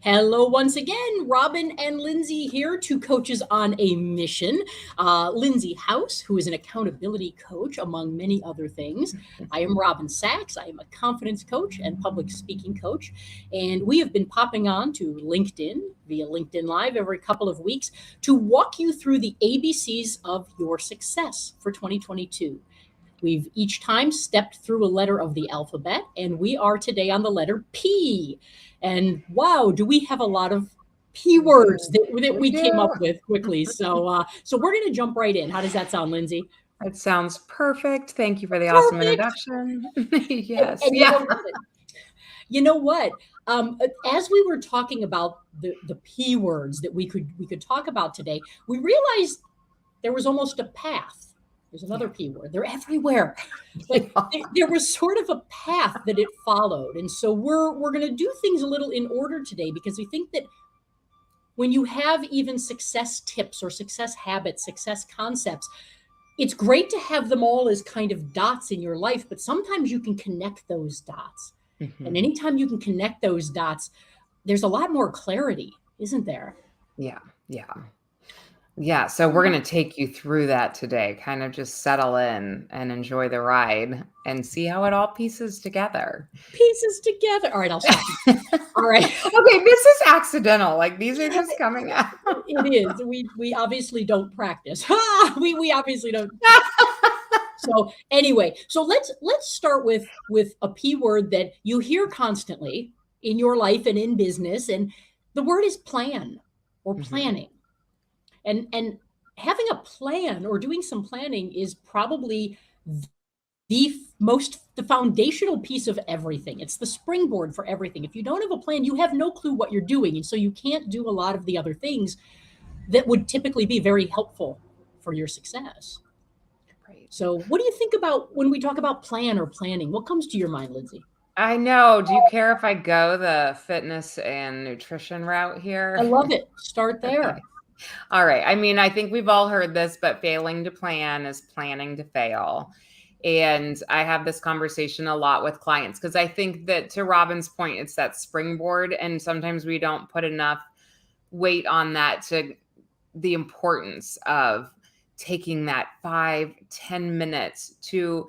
Hello, once again. Robin and Lindsay here, two coaches on a mission. Lindsay House, who is an accountability coach, among many other things. I am Robin Sachs. I am a confidence coach and public speaking coach. And we have been popping on to LinkedIn via LinkedIn Live every couple of weeks to walk you through the ABCs of your success for 2022. We've each time stepped through a letter of the alphabet, and we are today on the letter P. And wow, do we have a lot of P words that we came up with quickly. So we're going to jump right in. How does that sound, Lindsay? It sounds perfect. Thank you for the awesome Perfect. introduction. Yes. And you know what? As we were talking about the P words that we could talk about today, we realized there was almost a path. There's another P word. They're everywhere. But there was sort of a path that it followed. And so we're going to do things a little in order today because we think that when you have even success tips or success habits, success concepts, it's great to have them all as kind of dots in your life, but sometimes you can connect those dots. And anytime you can connect those dots, there's a lot more clarity, isn't there? Yeah. So we're going to take you through that today, kind of just settle in and enjoy the ride and see how it all pieces together. All right, I'll stop. All right. Okay, this is accidental. Like these are just coming out. It is. We obviously don't practice. We obviously don't. So anyway, so let's start with a P word that you hear constantly in your life and in business, and the word is plan or planning. And having a plan or doing some planning is probably the foundational piece of everything. It's the springboard for everything. If you don't have a plan, you have no clue what you're doing. And so you can't do a lot of the other things that would typically be very helpful for your success. Right. So what do you think about when we talk about plan or planning? What comes to your mind, Lindsay? I know. Do you care if I go the fitness and nutrition route here? I love it. Start there. Okay. All right. I mean, I think we've all heard this, but failing to plan is planning to fail. And I have this conversation a lot with clients because I think that, to Robin's point, it's that springboard. And sometimes we don't put enough weight on that, to the importance of taking that 5-10 minutes to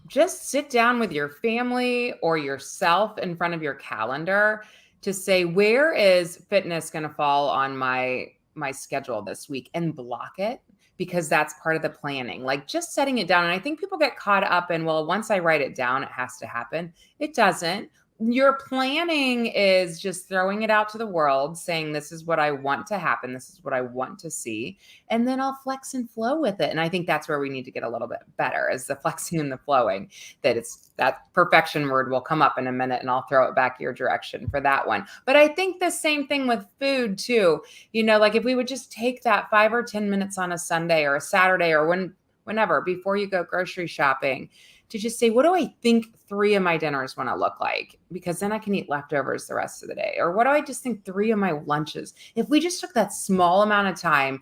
just sit down with your family or yourself in front of your calendar to say, where is fitness going to fall on my schedule this week, and block it, because that's part of the planning, like just setting it down. And I think people get caught up in, well, once I write it down, it has to happen. It doesn't. Your planning is just throwing it out to the world, saying, this is what I want to happen. This is what I want to see. And then I'll flex and flow with it. And I think that's where we need to get a little bit better, is the flexing and the flowing. That perfection word will come up in a minute, and I'll throw it back your direction for that one. But I think the same thing with food too. Like if we would just take that 5 or 10 minutes on a Sunday or a Saturday or whenever, before you go grocery shopping, to just say, what do I think 3 of my dinners want to look like? Because then I can eat leftovers the rest of the day. Or what do I just think 3 of my lunches? If we just took that small amount of time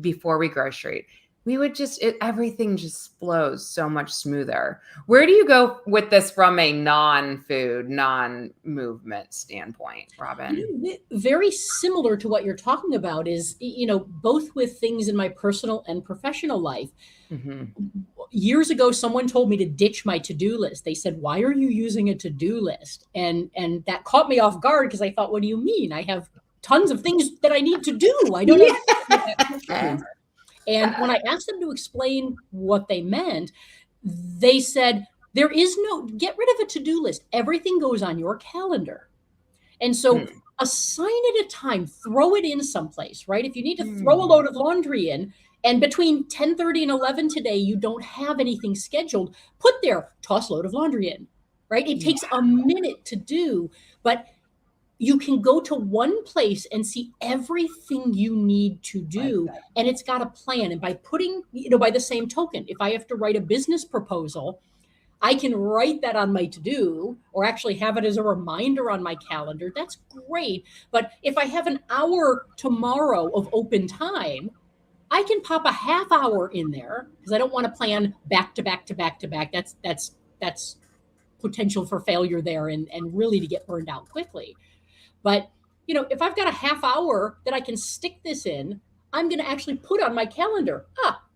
before we grocery, we would everything just flows so much smoother. Where do you go with this from a non-food, non-movement standpoint, Robin? Very similar to what you're talking about is, both with things in my personal and professional life. Years ago, someone told me to ditch my to-do list. They said, why are you using a to-do list? And that caught me off guard, because I thought, what do you mean? I have tons of things that I need to do. I don't have. And when I asked them to explain what they meant, they said, get rid of a to-do list. Everything goes on your calendar. And so assign it a time, throw it in someplace, right? If you need to throw a load of laundry in, and between 10:30 and 11 today, you don't have anything scheduled, put there, toss load of laundry in, right? It takes a minute to do, but you can go to one place and see everything you need to do, and it's got a plan. And by putting, by the same token, if I have to write a business proposal, I can write that on my to-do, or actually have it as a reminder on my calendar. That's great. But if I have an hour tomorrow of open time, I can pop a half hour in there, because I don't want to plan back to back to back to back. That's potential for failure there, and really to get burned out quickly. But if I've got a half hour that I can stick this in, I'm going to actually put on my calendar,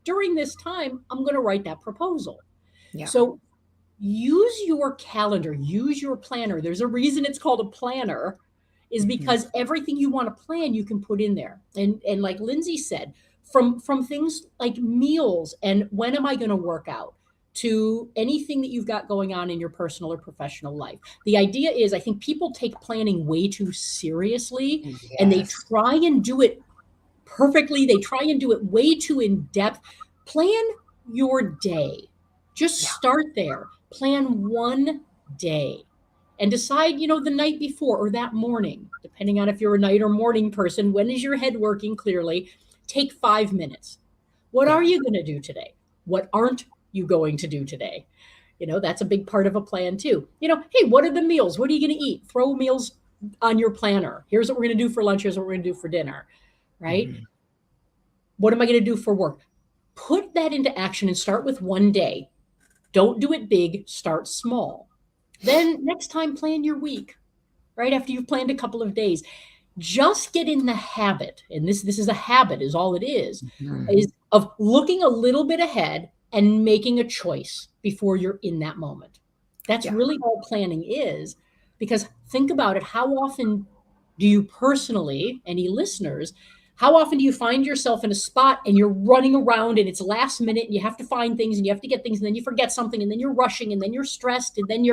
during this time, I'm going to write that proposal. Yeah. So use your calendar, use your planner. There's a reason it's called a planner, is because everything you want to plan, you can put in there. And like Lindsay said, from things like meals and when am I going to work out, to anything that you've got going on in your personal or professional life. The idea is, I think people take planning way too seriously, and they Yes. try and do it perfectly. They try and do it way too in depth. Plan your day. Just Yeah. start there. Plan one day and decide, the night before or that morning, depending on if you're a night or morning person, when is your head working clearly? Take 5 minutes. What Yeah. are you going to do today? What aren't you going to do today? That's a big part of a plan too. Hey, what are the meals? What are you going to eat? Throw meals on your planner. Here's what we're going to do for lunch. Here's what we're going to do for dinner, right? What am I going to do for work? Put that into action and start with one day. Don't do it big, start small. Then next time, plan your week, right? After you've planned a couple of days. Just get in the habit, and this is a habit, is all it is of looking a little bit ahead and making a choice before you're in that moment. That's Yeah. really all planning is, because think about it. How often do you personally, any listeners, how often do you find yourself in a spot and you're running around and it's last minute and you have to find things and you have to get things and then you forget something and then you're rushing and then you're stressed and then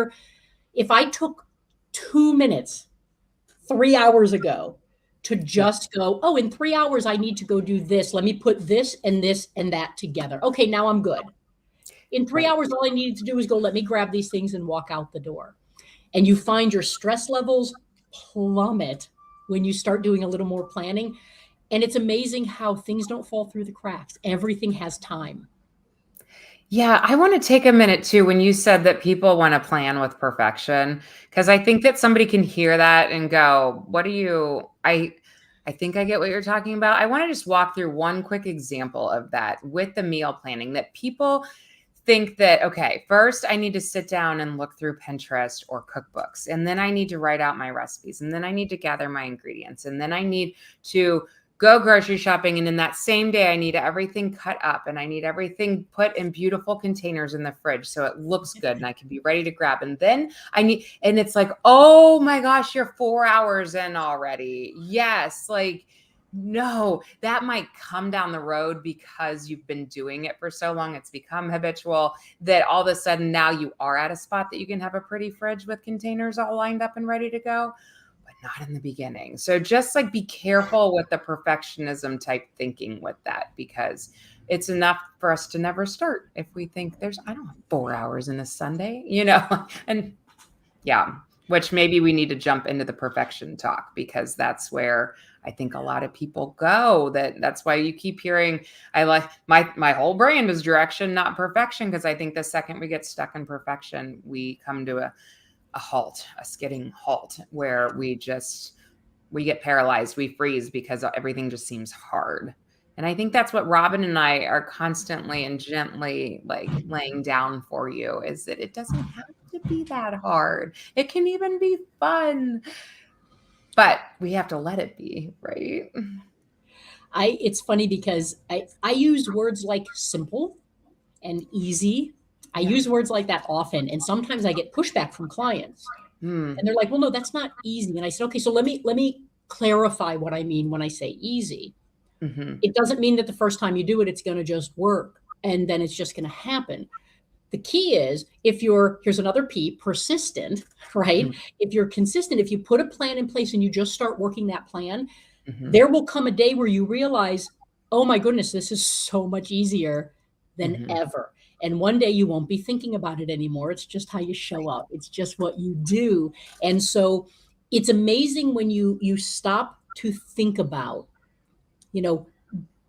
if I took 2 minutes 3 hours ago to just go, oh, in 3 hours, I need to go do this. Let me put this and that together. Okay, now I'm good. In 3 hours, all I needed to do was go, let me grab these things and walk out the door. And you find your stress levels plummet when you start doing a little more planning. And it's amazing how things don't fall through the cracks. Everything has time. Yeah, I want to take a minute too when you said that people want to plan with perfection, because I think that somebody can hear that and go, "What do you I think I get what you're talking about." I want to just walk through one quick example of that with the meal planning, that people think that, okay, first I need to sit down and look through Pinterest or cookbooks, and then I need to write out my recipes, and then I need to gather my ingredients, and then I need to go grocery shopping. And in that same day, I need everything cut up and I need everything put in beautiful containers in the fridge so it looks good and I can be ready to grab. And then and it's like, oh my gosh, you're 4 hours in already. Yes. Like, no, that might come down the road because you've been doing it for so long. It's become habitual that all of a sudden now you are at a spot that you can have a pretty fridge with containers all lined up and ready to go. Not in the beginning. So just like be careful with the perfectionism type thinking with that, because it's enough for us to never start if we think I don't have 4 hours in a Sunday, and yeah, which maybe we need to jump into the perfection talk, because that's where I think a lot of people go. That's why you keep hearing, I like my whole brand is direction, not perfection. Because I think the second we get stuck in perfection, we come to a halt, a skidding halt, where we get paralyzed, we freeze because everything just seems hard. And I think that's what Robin and I are constantly and gently like laying down for you, is that it doesn't have to be that hard. It can even be fun, but we have to let it be, right? It's funny because I use words like simple and easy. I Yeah. use words like that often, and sometimes I get pushback from clients, and they're like, "Well, no, that's not easy." And I said, "Okay, so let me clarify what I mean when I say easy. It doesn't mean that the first time you do it, it's going to just work, and then it's just going to happen. The key is, here's another P, persistent, right? If you're consistent, if you put a plan in place and you just start working that plan, there will come a day where you realize, oh my goodness, this is so much easier than ever. And one day you won't be thinking about it anymore. It's just how you show up. It's just what you do. And so it's amazing when you stop to think about,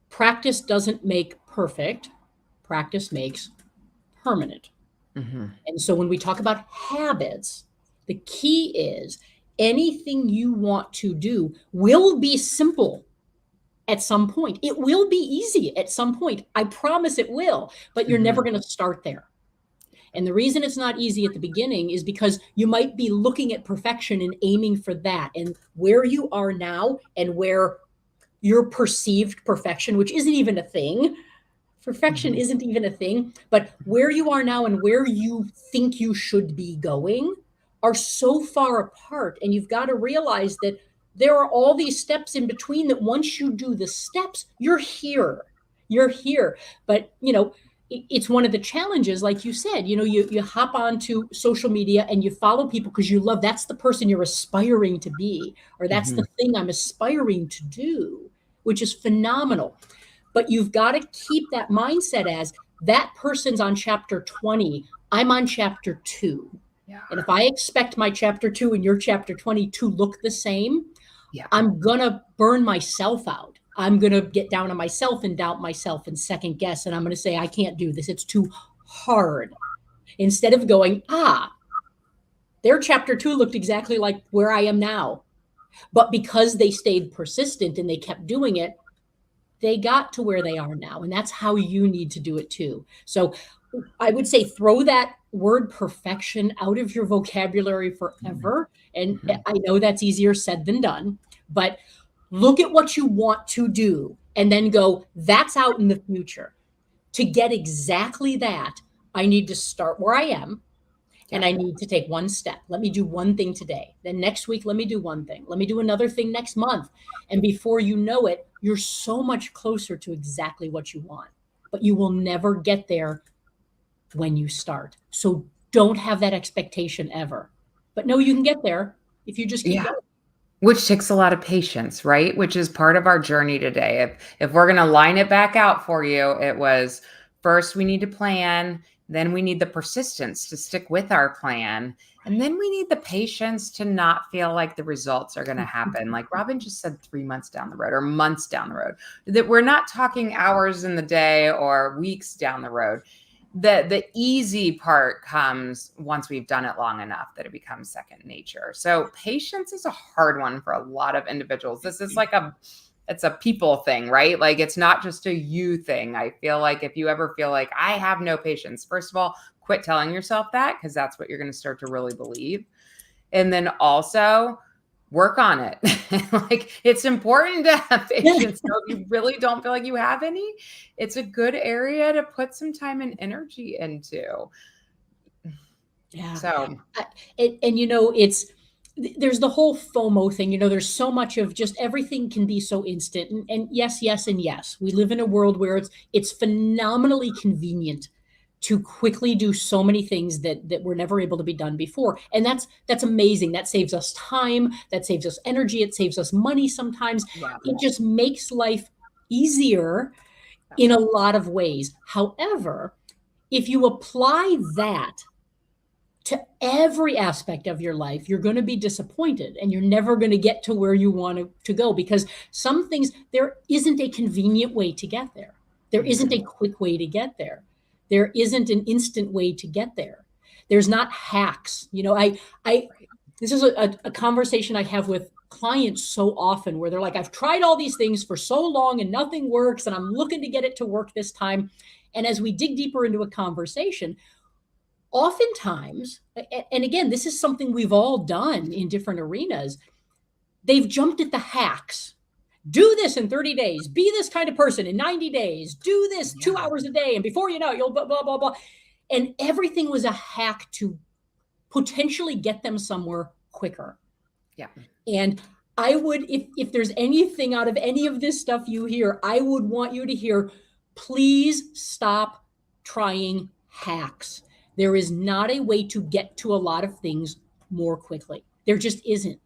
practice doesn't make perfect. Practice makes permanent. And so when we talk about habits, the key is anything you want to do will be simple at some point. It will be easy at some point. I promise it will, but you're never going to start there. And the reason it's not easy at the beginning is because you might be looking at perfection and aiming for that. And where you are now and where your perceived perfection, which isn't even a thing, perfection isn't even a thing, but where you are now and where you think you should be going are so far apart. And you've got to realize that there are all these steps in between that once you do the steps, you're here. You're here. But, it's one of the challenges, like you said, you hop onto social media and you follow people because you love, that's the person you're aspiring to be, or that's the thing I'm aspiring to do, which is phenomenal. But you've got to keep that mindset as that person's on chapter 20, I'm on chapter 2. Yeah. And if I expect my chapter 2 and your chapter 20 to look the same, I'm going to burn myself out. I'm going to get down on myself and doubt myself and second guess. And I'm going to say, I can't do this. It's too hard. Instead of going, their chapter 2 looked exactly like where I am now. But because they stayed persistent and they kept doing it, they got to where they are now. And that's how you need to do it too. So I would say throw that word perfection out of your vocabulary forever. And I know that's easier said than done, but look at what you want to do and then go, that's out in the future. To get exactly that, I need to start where I am. And I need to take one step. Let me do one thing today. Then next week, let me do one thing. Let me do another thing next month. And before you know it, you're so much closer to exactly what you want. But you will never get there when you start. So don't have that expectation ever. But no, you can get there if you just keep going. Which takes a lot of patience, right? Which is part of our journey today. If we're going to line it back out for you, it was first we need to plan, then we need the persistence to stick with our plan, and then we need the patience to not feel like the results are going to happen. Like Robin just said, 3 months down the road or months down the road, that we're not talking hours in the day or weeks down the road. The easy part comes once we've done it long enough that it becomes second nature. So patience is a hard one for a lot of individuals. This is like it's a people thing, right? Like it's not just a you thing. I feel like if you ever feel like I have no patience, first of all, quit telling yourself that, because that's what you're going to start to really believe. And then also work on it. Like it's important to have patience. So if you really don't feel like you have any, it's a good area to put some time and energy into. Yeah. So, and there's the whole FOMO thing. There's so much of just everything can be so instant. And yes, yes, and yes. We live in a world where it's phenomenally convenient to quickly do so many things that were never able to be done before. And that's amazing. That saves us time, that saves us energy, it saves us money sometimes. It just makes life easier in a lot of ways. However, if you apply that to every aspect of your life, you're going to be disappointed and you're never going to get to where you want to go, because some things, there isn't a convenient way to get there. There isn't a quick way to get there. There isn't an instant way to get there. There's not hacks. This is a conversation I have with clients so often where they're like, I've tried all these things for so long and nothing works, and I'm looking to get it to work this time. And as we dig deeper into a conversation, oftentimes, and again, this is something we've all done in different arenas, they've jumped at the hacks. Do this in 30 days, be this kind of person in 90 days, do this 2 hours a day, and before you know it, you'll blah, blah, blah, blah. And everything was a hack to potentially get them somewhere quicker. Yeah. And I would, if there's anything out of any of this stuff you hear, I would want you to hear, please stop trying hacks. There is not a way to get to a lot of things more quickly. There just isn't.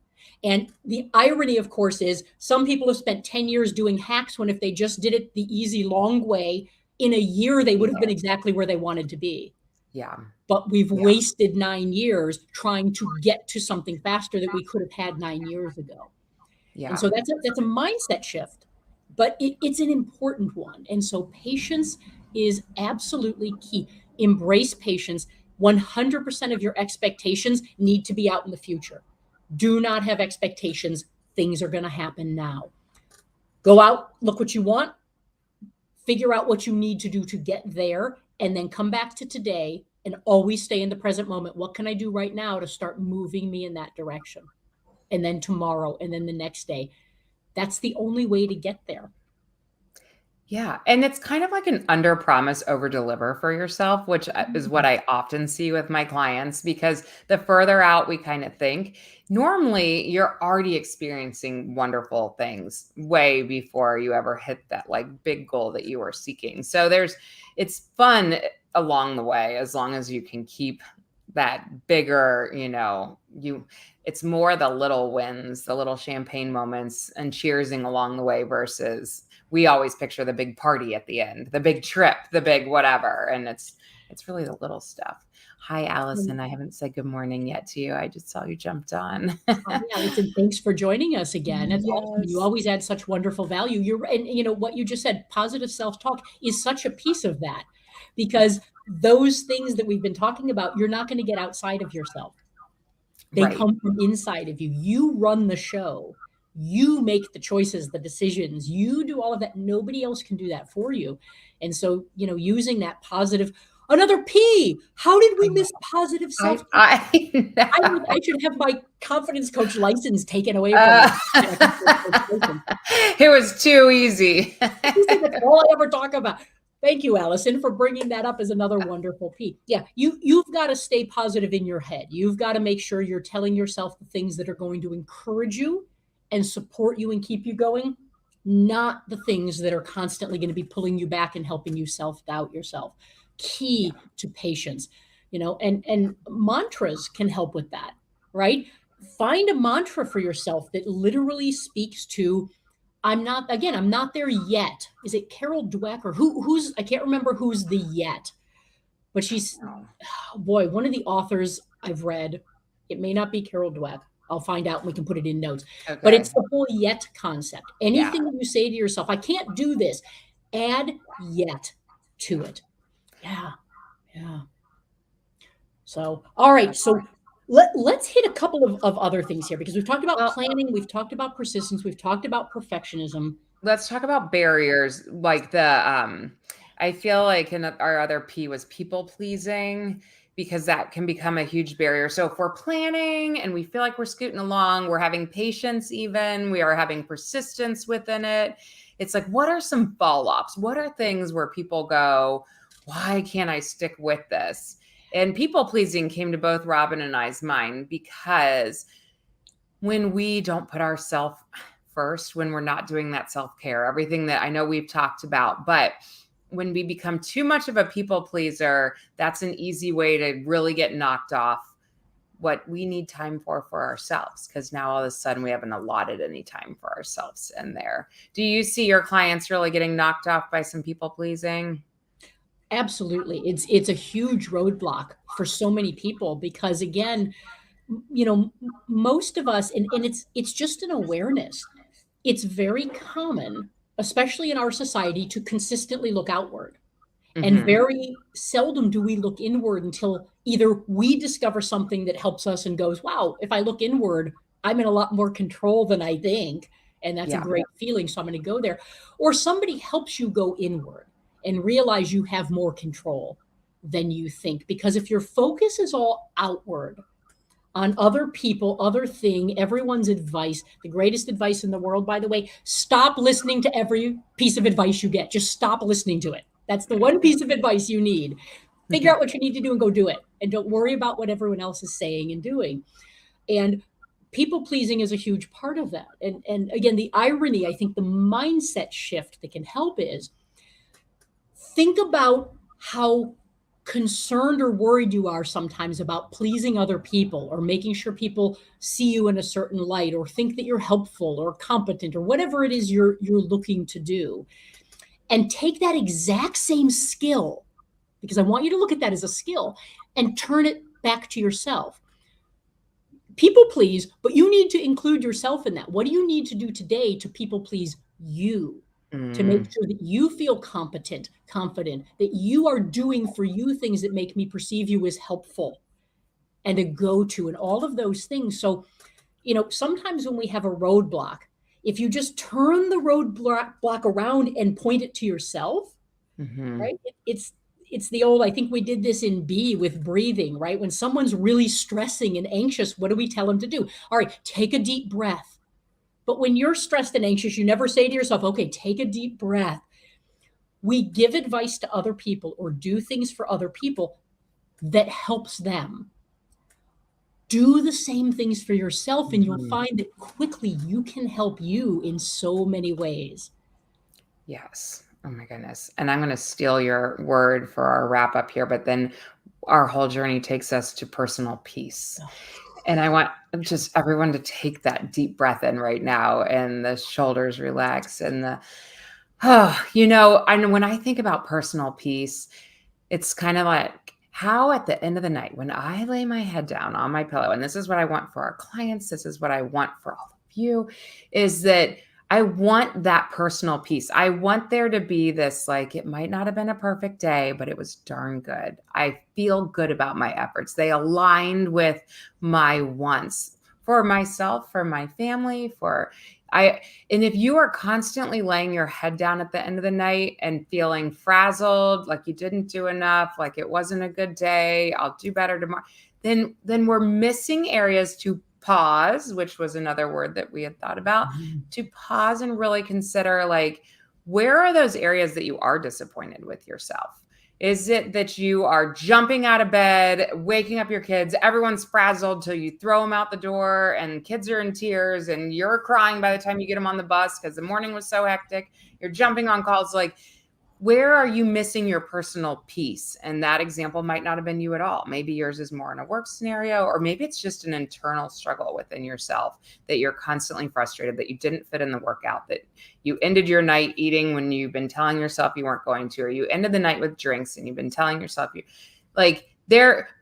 And the irony, of course, is some people have spent 10 years doing hacks when if they just did it the easy, long way, in a year, they would have been exactly where they wanted to be. Yeah. But we've wasted 9 years trying to get to something faster that we could have had 9 years ago. Yeah. And so that's a mindset shift, but it's an important one. And so patience is absolutely key. Embrace patience. 100% of your expectations need to be out in the future. Do not have expectations. Things are going to happen now. Go out, look what you want, figure out what you need to do to get there, and then come back to today and always stay in the present moment. What can I do right now to start moving me in that direction? And then tomorrow, and then the next day. That's the only way to get there. Yeah, and it's kind of like an under promise over deliver for yourself, which is what I often see with my clients, because the further out we kind of think, normally you're already experiencing wonderful things way before you ever hit that like big goal that you were seeking. So it's fun along the way, as long as you can keep that bigger, it's more the little wins, the little champagne moments and cheersing along the way versus we always picture the big party at the end, the big trip, the big whatever. And it's really the little stuff. Hi, Allison. I haven't said good morning yet to you. I just saw you jumped on. Hi, Allison. Thanks for joining us again. It's awesome. You Yes. always add such wonderful value. And what you just said, positive self-talk is such a piece of that, because those things that we've been talking about, you're not going to get outside of yourself. They Right. come from inside of you. You run the show. You make the choices, the decisions. You do all of that. Nobody else can do that for you. And so, using that positive, another P. How did we miss positive self-talk? I know. I should have my confidence coach license taken away from me. It was too easy. That's all I ever talk about. Thank you, Allison, for bringing that up as another wonderful P. Yeah, you've got to stay positive in your head. You've got to make sure you're telling yourself the things that are going to encourage you and support you and keep you going, not the things that are constantly going to be pulling you back and helping you self-doubt yourself. Key to patience, and mantras can help with that, right? Find a mantra for yourself that literally speaks to, I'm not there yet. Is it Carol Dweck or who's, I can't remember who's the yet, but she's, boy, one of the authors I've read, it may not be Carol Dweck. I'll find out and we can put it in notes. Okay. But it's the whole yet concept. Anything that you say to yourself, I can't do this, add yet to it. Yeah. So, all right. So let's hit a couple of other things here, because we've talked about planning, we've talked about persistence, we've talked about perfectionism. Let's talk about barriers, like I feel like our other P was people pleasing, because that can become a huge barrier. So if we're planning and we feel like we're scooting along, we're having patience, even we are having persistence within it. It's like, what are some fall offs? What are things where people go, why can't I stick with this? And people pleasing came to both Robin and I's mind, because when we don't put ourselves first, when we're not doing that self-care, everything that I know we've talked about, but when we become too much of a people pleaser, that's an easy way to really get knocked off what we need time for ourselves, because now all of a sudden we haven't allotted any time for ourselves in there. Do you see your clients really getting knocked off by some people pleasing? Absolutely. It's a huge roadblock for so many people, because again, most of us, and it's just an awareness. It's very common, especially in our society, to consistently look outward. And very seldom do we look inward until either we discover something that helps us and goes, wow, if I look inward, I'm in a lot more control than I think. And that's a great feeling. So I'm going to go there. Or somebody helps you go inward and realize you have more control than you think. Because if your focus is all outward on other people, other thing, everyone's advice, the greatest advice in the world, by the way, stop listening to every piece of advice you get. Just stop listening to it. That's the one piece of advice you need. Figure out what you need to do and go do it. And don't worry about what everyone else is saying and doing. And people pleasing is a huge part of that. And again, the irony, I think the mindset shift that can help is, think about how concerned or worried you are sometimes about pleasing other people, or making sure people see you in a certain light, or think that you're helpful or competent, or whatever it is you're looking to do. And take that exact same skill, because I want you to look at that as a skill, and turn it back to yourself. People please, but you need to include yourself in that. What do you need to do today to people please you? To make sure that you feel competent, confident, that you are doing for you things that make me perceive you as helpful and a go-to, and all of those things. So, sometimes when we have a roadblock, if you just turn the roadblock around and point it to yourself, right? it's the old, I think we did this in B with breathing, right? When someone's really stressing and anxious, what do we tell them to do? All right, take a deep breath. But when you're stressed and anxious, you never say to yourself, okay, take a deep breath. We give advice to other people or do things for other people that helps them. Do the same things for yourself, and you'll find that quickly you can help you in so many ways. Yes. Oh my goodness. And I'm going to steal your word for our wrap up here, but then our whole journey takes us to personal peace. And I want just everyone to take that deep breath in right now and the shoulders relax and and when I think about personal peace, it's kind of like how at the end of the night, when I lay my head down on my pillow, and this is what I want for our clients, this is what I want for all of you, is that I want that personal peace. I want there to be this, like, it might not have been a perfect day, but it was darn good. I feel good about my efforts. They aligned with my wants for myself, for my family, and if you are constantly laying your head down at the end of the night and feeling frazzled, like you didn't do enough, like it wasn't a good day, I'll do better tomorrow, then we're missing areas to pause, which was another word that we had thought about, to pause and really consider, like, where are those areas that you are disappointed with yourself? Is it that you are jumping out of bed, waking up your kids, everyone's frazzled till you throw them out the door and kids are in tears and you're crying by the time you get them on the bus because the morning was so hectic, you're jumping on calls, like, where are you missing your personal peace? And that example might not have been you at all. Maybe yours is more in a work scenario, or maybe it's just an internal struggle within yourself that you're constantly frustrated that you didn't fit in the workout, that you ended your night eating when you've been telling yourself you weren't going to, or you ended the night with drinks and you've been telling yourself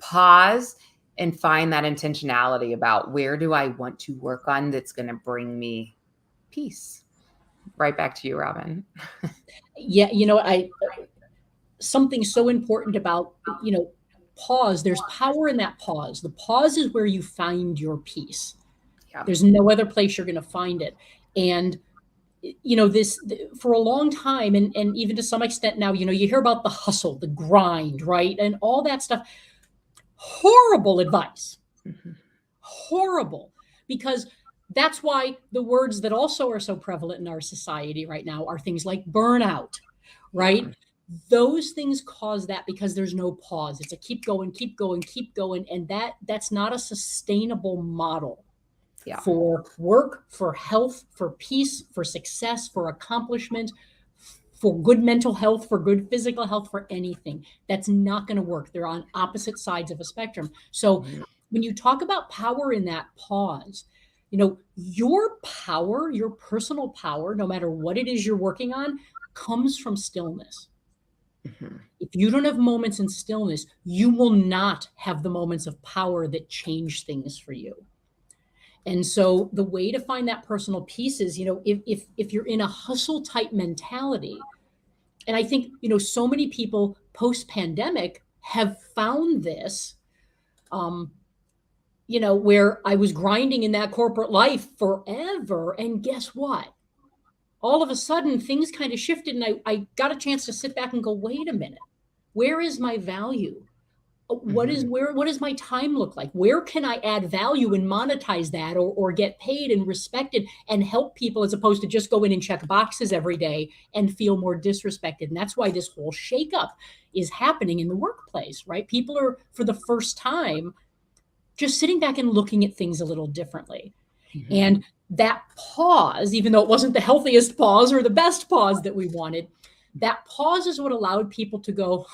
pause and find that intentionality about where do I want to work on that's going to bring me peace. Right back to you, Robin. Yeah, something so important about, pause. There's power in that pause. The pause is where you find your peace. Yeah. There's no other place you're going to find it. And, this for a long time, and even to some extent now, you hear about the hustle, the grind, right? And all that stuff. Horrible advice. Mm-hmm. Horrible. Because that's why the words that also are so prevalent in our society right now are things like burnout, right? Yeah. Those things cause that because there's no pause. It's a keep going, keep going, keep going. And that's not a sustainable model for work, for health, for peace, for success, for accomplishment, for good mental health, for good physical health, for anything. That's not going to work. They're on opposite sides of a spectrum. So when you talk about power in that pause, your power, your personal power, no matter what it is you're working on, comes from stillness. Mm-hmm. If you don't have moments in stillness, you will not have the moments of power that change things for you. And so the way to find that personal peace is, if you're in a hustle type mentality, and I think, so many people post-pandemic have found this, where I was grinding in that corporate life forever. And guess what? All of a sudden, things kind of shifted, and I got a chance to sit back and go, wait a minute, where is my value? What does my time look like? Where can I add value and monetize that, or get paid and respected and help people, as opposed to just go in and check boxes every day and feel more disrespected? And that's why this whole shakeup is happening in the workplace, right? People are, for the first time, just sitting back and looking at things a little differently. Mm-hmm. And that pause, even though it wasn't the healthiest pause or the best pause that we wanted, that pause is what allowed people to go,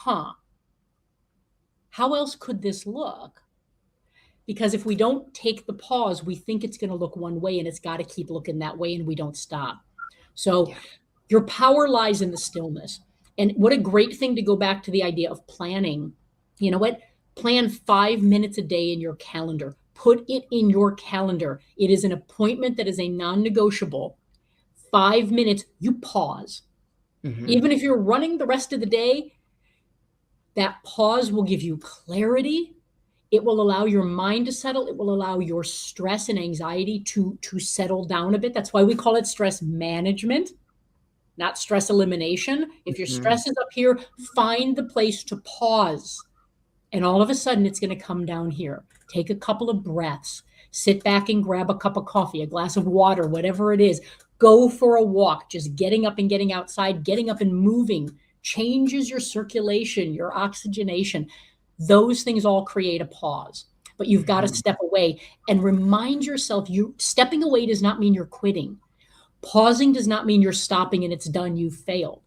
how else could this look? Because if we don't take the pause, we think it's going to look one way, and it's got to keep looking that way, and we don't stop. So your power lies in the stillness. And what a great thing to go back to the idea of planning. You know what? Plan 5 minutes a day in your calendar. Put it in your calendar. It is an appointment that is a non-negotiable. 5 minutes, you pause. Mm-hmm. Even if you're running the rest of the day, that pause will give you clarity. It will allow your mind to settle. It will allow your stress and anxiety to settle down a bit. That's why we call it stress management. not stress elimination. If your stress is up here, find the place to pause. And all of a sudden, it's going to come down here. Take a couple of breaths. Sit back and grab a cup of coffee, a glass of water, whatever it is. Go for a walk. Just getting up and getting outside, getting up and moving changes your circulation, your oxygenation. Those things all create a pause. But you've got to step away and remind yourself, stepping away does not mean you're quitting. Pausing does not mean you're stopping and it's done, you failed.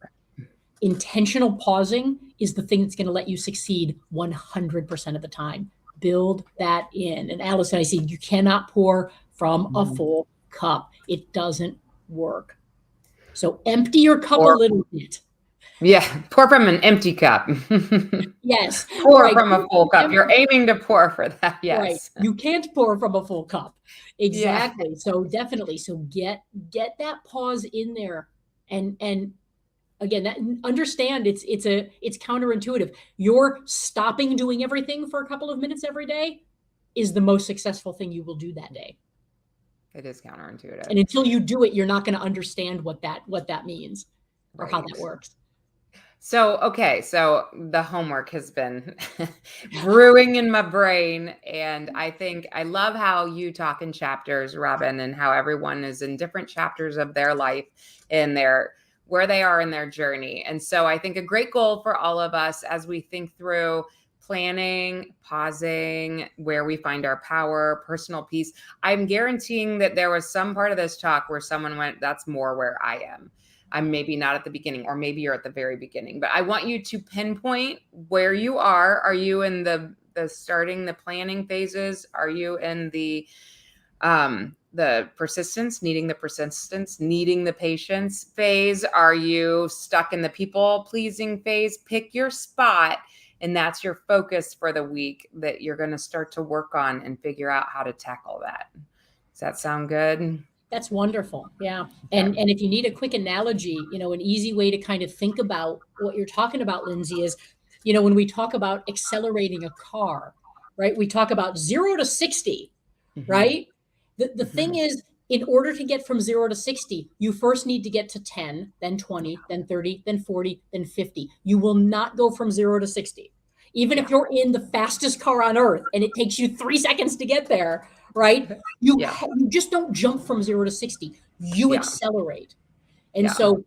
Intentional pausing is the thing that's going to let you succeed 100% of the time. Build that in. And Allison, I see you cannot pour from a full cup. It doesn't work. So empty your cup a little bit. Yeah, pour from an empty cup. Yes. Pour from a full cup. You're aiming to pour for that. Yes. Right. You can't pour from a full cup. Exactly. Yeah. So definitely. So get that pause in there. And again, understand it's counterintuitive. Your stopping doing everything for a couple of minutes every day is the most successful thing you will do that day. It is counterintuitive. And until you do it, you're not going to understand what that means or how that works. So, okay. So the homework has been brewing in my brain. And I think I love how you talk in chapters, Robin, and how everyone is in different chapters of their life and where they are in their journey. And so I think a great goal for all of us as we think through planning, pausing, where we find our power, personal peace. I'm guaranteeing that there was some part of this talk where someone went, that's more where I am. I'm maybe not at the beginning, or maybe you're at the very beginning, but I want you to pinpoint where you are. Are you in the starting the planning phases? Are you in the persistence, needing the patience phase? Are you stuck in the people pleasing phase? Pick your spot. And that's your focus for the week that you're going to start to work on and figure out how to tackle that. Does that sound good? That's wonderful. Yeah. And if you need a quick analogy, an easy way to kind of think about what you're talking about, Lindsay, is, when we talk about accelerating a car, right? We talk about 0 to 60, right? The thing is, in order to get from 0 to 60, you first need to get to 10, then 20, then 30, then 40, then 50. You will not go from 0 to 60. Even if you're in the fastest car on earth and it takes you 3 seconds to get there, right? You just don't jump from 0 to 60. You accelerate. And so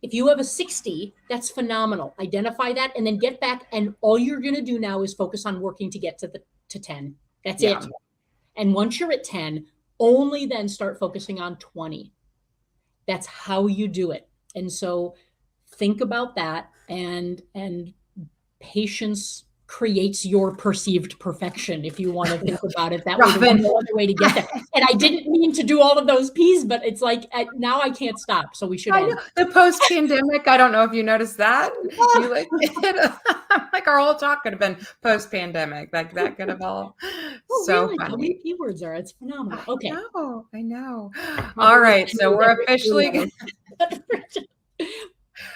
if you have a 60, that's phenomenal. Identify that and then get back. And all you're going to do now is focus on working to get to 10. That's it. And once you're at 10, only then start focusing on 20. That's how you do it. And so think about that, and patience creates your perceived perfection, if you want to think about it that way. There's no other way to get there. And I didn't mean to do all of those P's, but it's like now I can't stop. So we should end. The post-pandemic, I don't know if you noticed that. Like our whole talk could have been post-pandemic. Like that could have all so really? funny. How many keywords are? It's phenomenal. Okay. I know. All right. So we're officially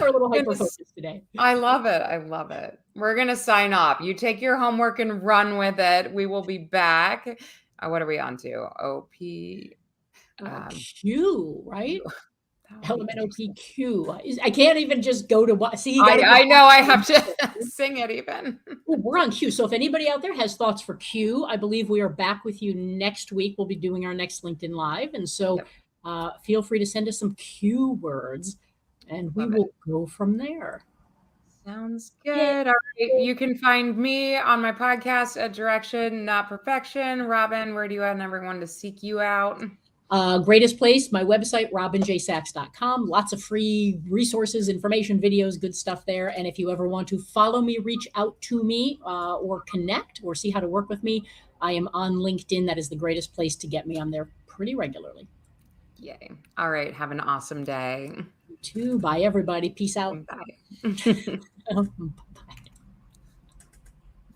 we're a little hyper-focused today. I love it. We're going to sign off. You take your homework and run with it. We will be back. What are we on to? Q, right? Element OPQ. I can't even just go to what. See, I know. I have to sing it even. We're on Q. So if anybody out there has thoughts for Q, I believe we are back with you next week. We'll be doing our next LinkedIn Live. And so feel free to send us some Q words. And we will go from there. Sounds good. All right. You can find me on my podcast at Direction, Not Perfection. Robin, where do you want everyone to seek you out? Greatest place, my website, robinjsachs.com. Lots of free resources, information, videos, good stuff there. And if you ever want to follow me, reach out to me or connect or see how to work with me, I am on LinkedIn. That is the greatest place to get me. I'm there pretty regularly. Yay. All right. Have an awesome day. You too. Bye, everybody. Peace out. Bye.